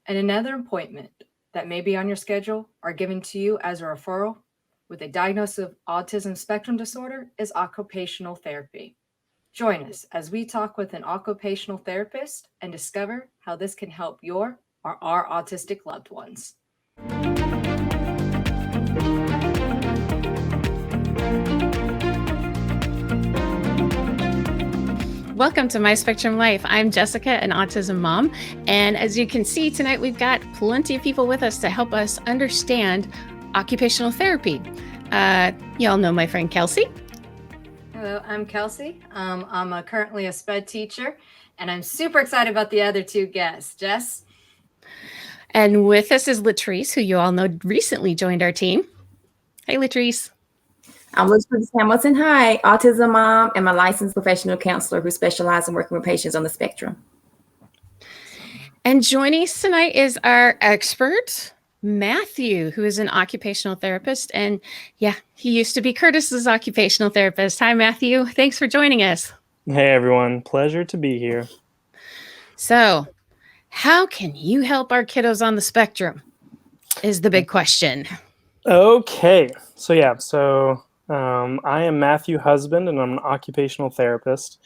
and another appointment that may be on your schedule are given to you as a referral with a diagnosis of autism spectrum disorder is occupational therapy. Join us as we talk with an occupational therapist and discover how this can help your or our autistic loved ones. Welcome to My Spectrum Life. I'm Jessica, an autism mom. And as you can see tonight, we've got plenty of people with us to help us understand occupational therapy. You all know my friend Kelsey. Hello, I'm Kelsey. I'm currently a SPED teacher, and I'm super excited about the other two guests. Jess? And with us is Latrice, who you all know recently joined our team. Hey, Latrice. I'm Latrice Hamilton. Hi, autism mom and my licensed professional counselor who specializes in working with patients on the spectrum. And joining us tonight is our expert, Matthew, who is an occupational therapist. And yeah, he used to be Curtis's occupational therapist. Hi, Matthew. Thanks for joining us. Hey, everyone. Pleasure to be here. So, how can you help our kiddos on the spectrum is the big question. Okay. So I am Matthew Husband, and I'm an occupational therapist.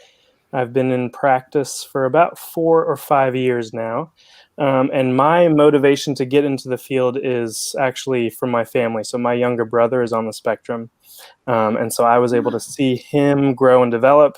I've been in practice for about 4 or 5 years now. And my motivation to get into the field is actually from my family. So my younger brother is on the spectrum. And so I was able to see him grow and develop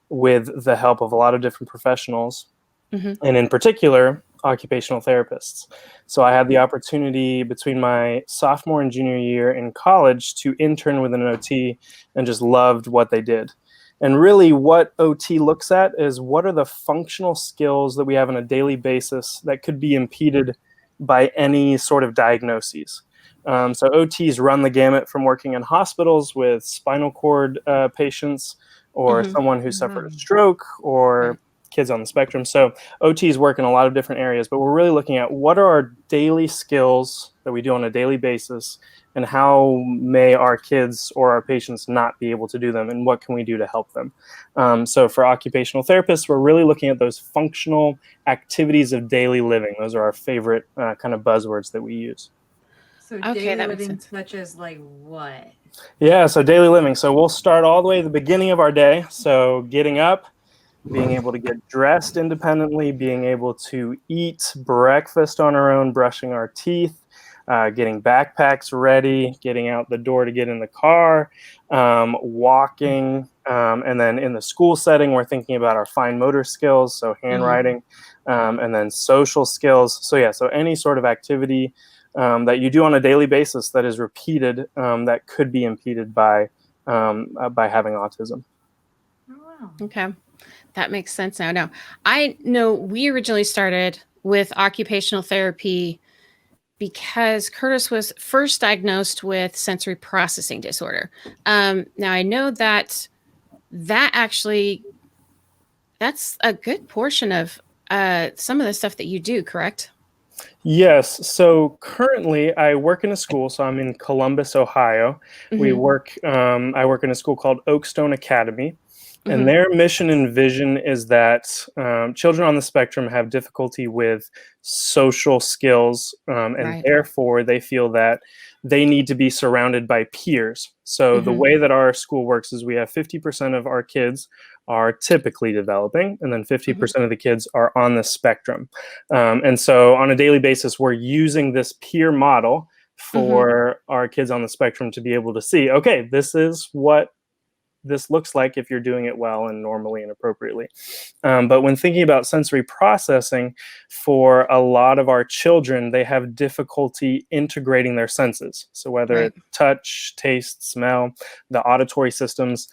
with the help of a lot of different professionals, and in particular, occupational therapists. So I had the opportunity between my sophomore and junior year in college to intern with an OT and just loved what they did. And really what OT looks at is what are the functional skills that we have on a daily basis that could be impeded by any sort of diagnoses. So OTs run the gamut from working in hospitals with spinal cord patients or someone who suffered a stroke or kids on the spectrum. So OTs work in a lot of different areas, but we're really looking at what are our daily skills that we do on a daily basis and how may our kids or our patients not be able to do them and what can we do to help them. So for occupational therapists, we're really looking at those functional activities of daily living. Those are our favorite kind of buzzwords that we use. So daily living such as like what? Yeah, so daily living. So we'll start all the way at the beginning of our day. So getting up, being able to get dressed independently, being able to eat breakfast on our own, brushing our teeth, getting backpacks ready, getting out the door to get in the car, walking, and then in the school setting, we're thinking about our fine motor skills, so handwriting, and then social skills. So any sort of activity that you do on a daily basis that is repeated that could be impeded by having autism. Oh, wow. Okay. That makes sense now. Now, I know we originally started with occupational therapy because Curtis was first diagnosed with sensory processing disorder. Now, I know that's a good portion of some of the stuff that you do, correct? Yes. So currently I work in a school. So I'm in Columbus, Ohio. I work in a school called Oakstone Academy. And their mission and vision is that children on the spectrum have difficulty with social skills, and therefore they feel that they need to be surrounded by peers. So the way that our school works is we have 50% of our kids are typically developing, and then 50% of the kids are on the spectrum. And so on a daily basis, we're using this peer model for our kids on the spectrum to be able to see, okay, this is what this looks like if you're doing it well and normally and appropriately. But when thinking about sensory processing, for a lot of our children, they have difficulty integrating their senses. So whether it's touch, taste, smell, the auditory systems,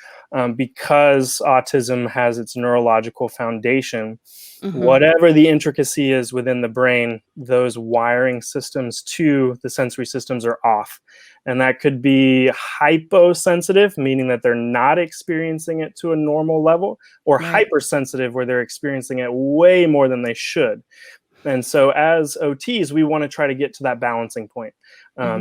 because autism has its neurological foundation, whatever the intricacy is within the brain, those wiring systems to the sensory systems are off. And that could be hyposensitive, meaning that they're not experiencing it to a normal level, or hypersensitive, where they're experiencing it way more than they should. And so as OTs, we want to try to get to that balancing point.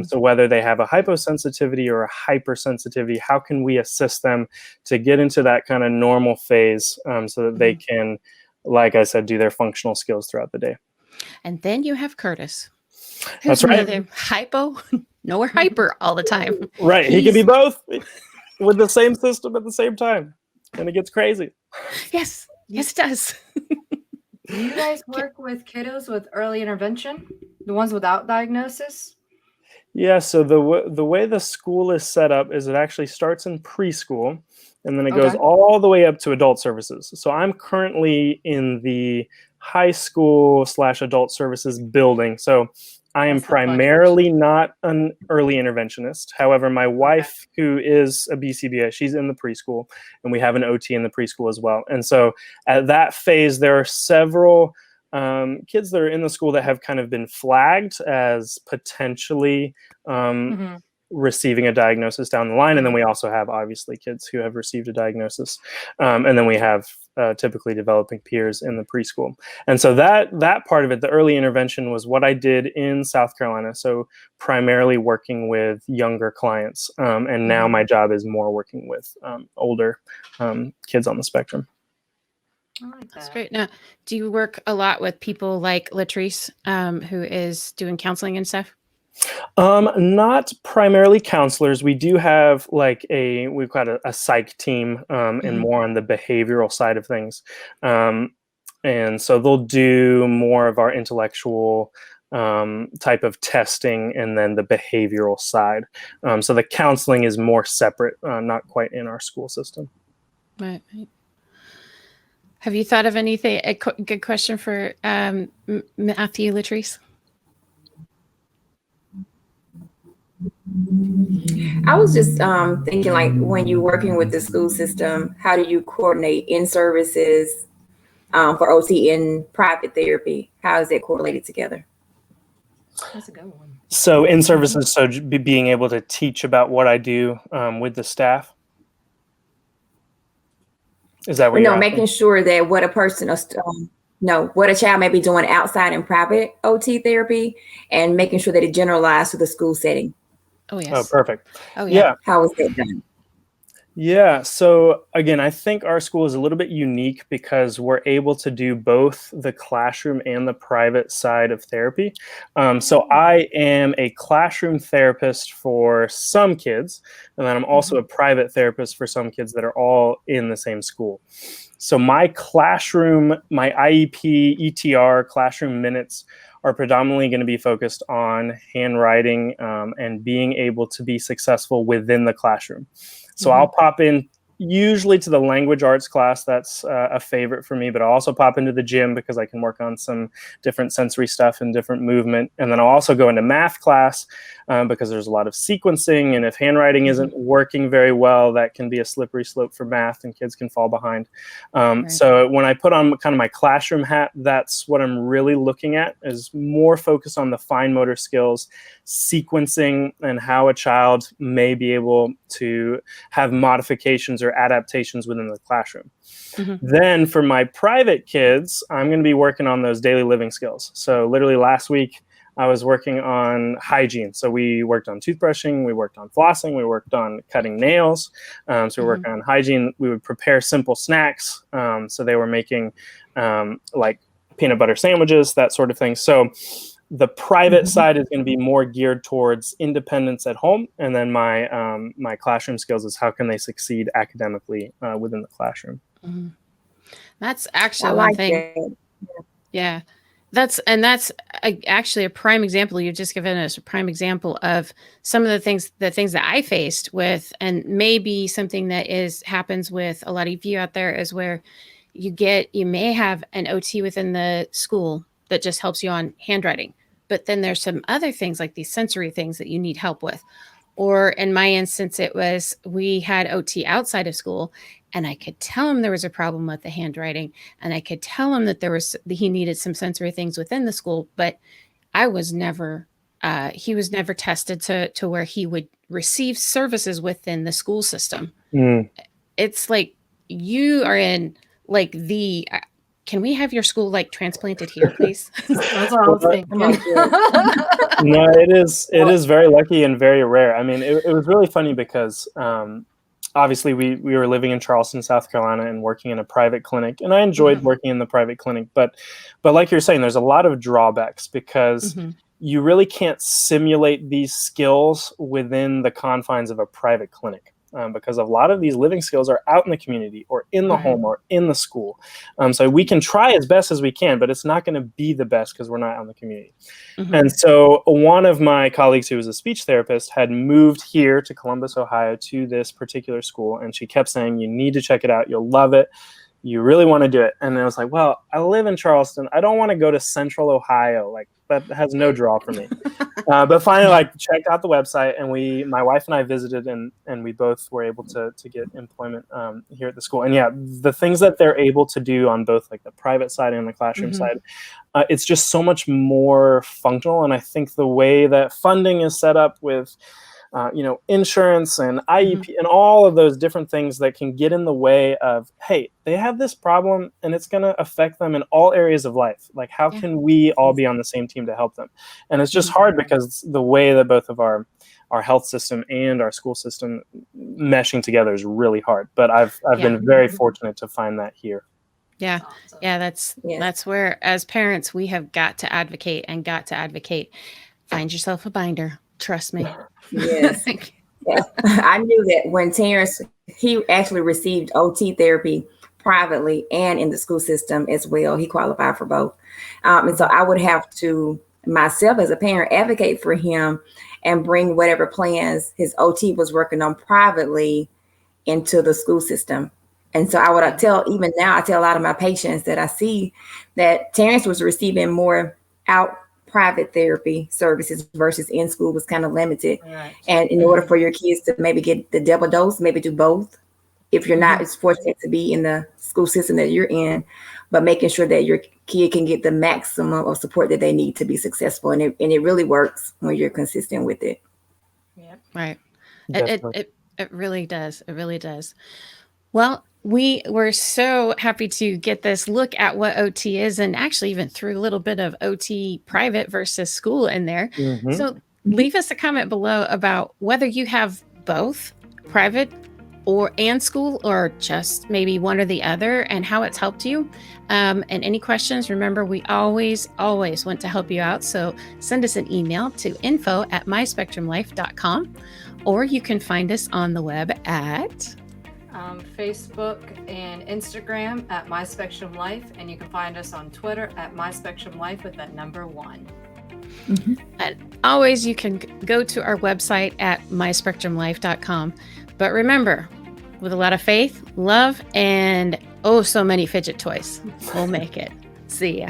So whether they have a hyposensitivity or a hypersensitivity, how can we assist them to get into that kind of normal phase so that they can, like I said, do their functional skills throughout the day? And then you have Curtis, That's who's right. neither hypo nor hyper all the time. Right. He can be both with the same system at the same time. And it gets crazy. Yes. Yes, it does. Do you guys work with kiddos with early intervention? The ones without diagnosis? Yeah, so the way the school is set up is it actually starts in preschool and then it goes Okay. all the way up to adult services. So I'm currently in the high school / adult services building. So I am That's the fun primarily not an early interventionist. However, my wife, who is a BCBA, she's in the preschool, and we have an OT in the preschool as well. And so at that phase, there are several kids that are in the school that have kind of been flagged as potentially Mhm. receiving a diagnosis down the line. And then we also have obviously kids who have received a diagnosis. And then we have typically developing peers in the preschool. And so that part of it, the early intervention, was what I did in South Carolina. So primarily working with younger clients. And now my job is more working with older kids on the spectrum. I like That's that. great. Now, do you work a lot with people like Latrice, who is doing counseling and stuff? Not primarily counselors. We do have we've got a psych team and more on the behavioral side of things. And so they'll do more of our intellectual type of testing and then the behavioral side. So the counseling is more separate, not quite in our school system. Right. Have you thought of anything? A good question for Matthew, Latrice? I was just thinking, like, when you're working with the school system, how do you coordinate in services for OT and private therapy? How is that correlated together? That's a good one. So in services, so being able to teach about what I do with the staff. Is that what you're asking? Making sure that what a person, what a child may be doing outside in private OT therapy, and making sure that it generalized to the school setting. Oh, yes. Oh, perfect. Oh, yeah. How is that done? Yeah. So again, I think our school is a little bit unique because we're able to do both the classroom and the private side of therapy. So I am a classroom therapist for some kids, and then I'm also a private therapist for some kids that are all in the same school. So my classroom, my IEP, ETR, classroom minutes are predominantly going to be focused on handwriting and being able to be successful within the classroom. So I'll pop in usually to the language arts class. That's a favorite for me, but I'll also pop into the gym because I can work on some different sensory stuff and different movement. And then I'll also go into math class because there's a lot of sequencing. And if handwriting isn't working very well, that can be a slippery slope for math and kids can fall behind. So when I put on kind of my classroom hat, that's what I'm really looking at, is more focused on the fine motor skills, sequencing, and how a child may be able to have modifications or adaptations within the classroom. Then for my private kids, I'm going to be working on those daily living skills. So literally last week, I was working on hygiene. So we worked on toothbrushing, we worked on flossing, we worked on cutting nails. So we're working on hygiene. We would prepare simple snacks. So they were making like peanut butter sandwiches, that sort of thing. So the private side is going to be more geared towards independence at home. And then my my classroom skills is how can they succeed academically within the classroom. That's actually one thing. Yeah. That's actually a prime example. You've just given us a prime example of some of the things that I faced with, and maybe something that happens with a lot of you out there is where you may have an OT within the school that just helps you on handwriting, but then there's some other things like these sensory things that you need help with. Or in my instance, we had OT outside of school, and I could tell him there was a problem with the handwriting, and I could tell him that he needed some sensory things within the school, but he was never tested to where he would receive services within the school system. It's like you are in like can we have your school like transplanted here, please? That's what I was thinking. No, it is very lucky and very rare. I mean, it was really funny because obviously we were living in Charleston, South Carolina, and working in a private clinic, and I enjoyed working in the private clinic, but like you're saying, there's a lot of drawbacks because you really can't simulate these skills within the confines of a private clinic. Because a lot of these living skills are out in the community or in the home or in the school. So we can try as best as we can, but it's not going to be the best because we're not out in the community. And so one of my colleagues who was a speech therapist had moved here to Columbus, Ohio, to this particular school. And she kept saying, you need to check it out. You'll love it. You really want to do it. And I was like, well, I live in Charleston. I don't want to go to Central Ohio. Like, that has no draw for me. But finally, checked out the website, and my wife and I visited, and we both were able to get employment here at the school. And yeah, the things that they're able to do on both like the private side and the classroom side, it's just so much more functional. And I think the way that funding is set up with insurance and IEP and all of those different things that can get in the way of, hey, they have this problem and it's going to affect them in all areas of life. Like, how can we all be on the same team to help them? And it's just hard because the way that both of our health system and our school system meshing together is really hard. But I've been very fortunate to find that here. Yeah. Yeah. That's where, as parents, we have got to advocate. Find yourself a binder. Trust me. Yes. I knew that when Terrence, he actually received OT therapy privately and in the school system as well. He qualified for both. And so I would have to, myself as a parent, advocate for him and bring whatever plans his OT was working on privately into the school system. And so I would tell a lot of my patients that I see that Terrence was receiving more out private therapy services versus in school was kind of limited. Right. And in order for your kids to maybe get the double dose, maybe do both. If you're not as fortunate to be in the school system that you're in, but making sure that your kid can get the maximum of support that they need to be successful. And it really works when you're consistent with it. Yeah. Right. It really does. It really does. Well, we were so happy to get this look at what OT is, and actually even threw a little bit of OT private versus school in there. So leave us a comment below about whether you have both private and school, or just maybe one or the other, and how it's helped you. And any questions, remember, we always want to help you out. So send us an email to info@myspectrumlife.com, or you can find us on the web at Facebook and Instagram at My Spectrum Life, and you can find us on Twitter at My Spectrum Life with that number 1. And always, you can go to our website at myspectrumlife.com. But remember, with a lot of faith, love, and so many fidget toys, we'll make it. See ya.